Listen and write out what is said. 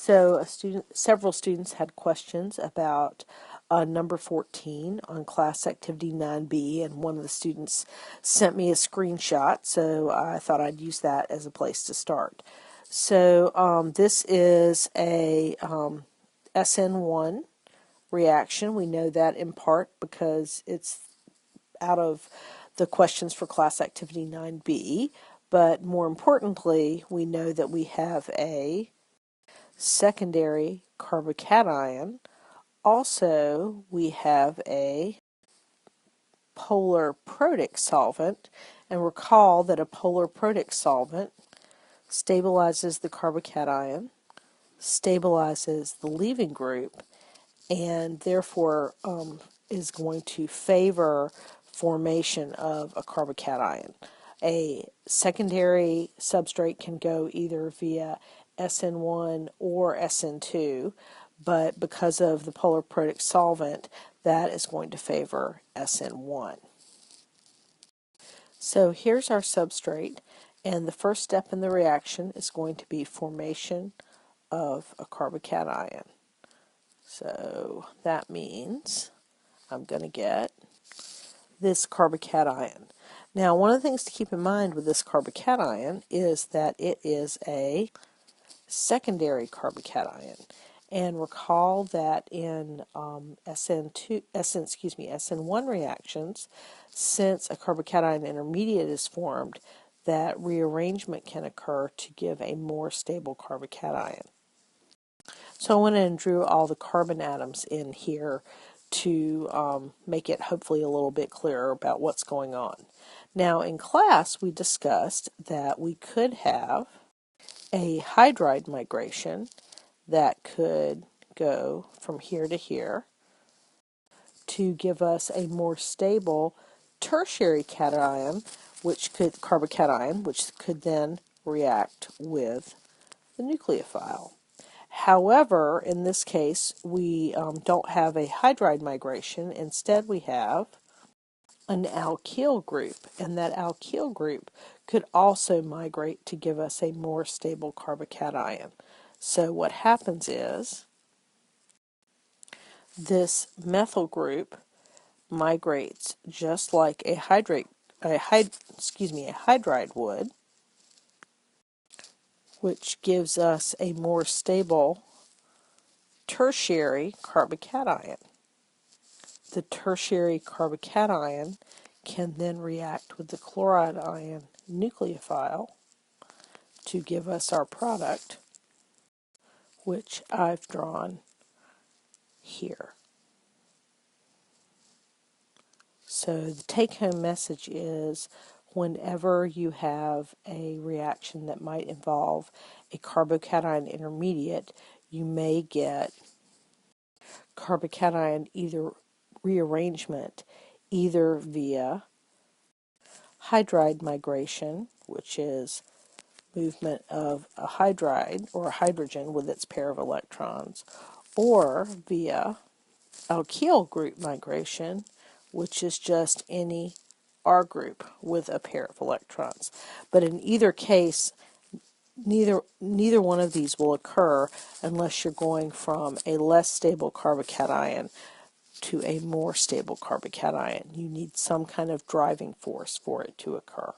So several students had questions about number 14 on class activity 9B, and one of the students sent me a screenshot, so I thought I'd use that as a place to start. So this is a SN1 reaction. We know that in part because it's out of the questions for class activity 9B, but more importantly, we know that we have a secondary carbocation. Also, we have a polar protic solvent, and recall that a polar protic solvent stabilizes the carbocation, stabilizes the leaving group, and therefore is going to favor formation of a carbocation. A secondary substrate can go either via SN1 or SN2, but because of the polar protic solvent, that is going to favor SN1. So here's our substrate, and the first step in the reaction is going to be formation of a carbocation. So that means I'm going to get this carbocation. Now, one of the things to keep in mind with this carbocation is that it is a secondary carbocation. And recall that in SN1 reactions, since a carbocation intermediate is formed, that rearrangement can occur to give a more stable carbocation. So I went in and drew all the carbon atoms in here to make it hopefully a little bit clearer about what's going on. Now in class we discussed that we could have a hydride migration that could go from here to here to give us a more stable tertiary cation, carbocation, which could then react with the nucleophile. However, in this case, we don't have a hydride migration. Instead, we have an alkyl group, and that alkyl group could also migrate to give us a more stable carbocation. So what happens is this methyl group migrates just like a hydride would, which gives us a more stable tertiary carbocation. The tertiary carbocation can then react with the chloride ion nucleophile to give us our product, which I've drawn here. So the take-home message is whenever you have a reaction that might involve a carbocation intermediate, you may get carbocation rearrangement either via hydride migration, which is movement of a hydride or a hydrogen with its pair of electrons, or via alkyl group migration, which is just any R group with a pair of electrons. But in either case, neither one of these will occur unless you're going from a less stable carbocation to a more stable carbocation. You need some kind of driving force for it to occur.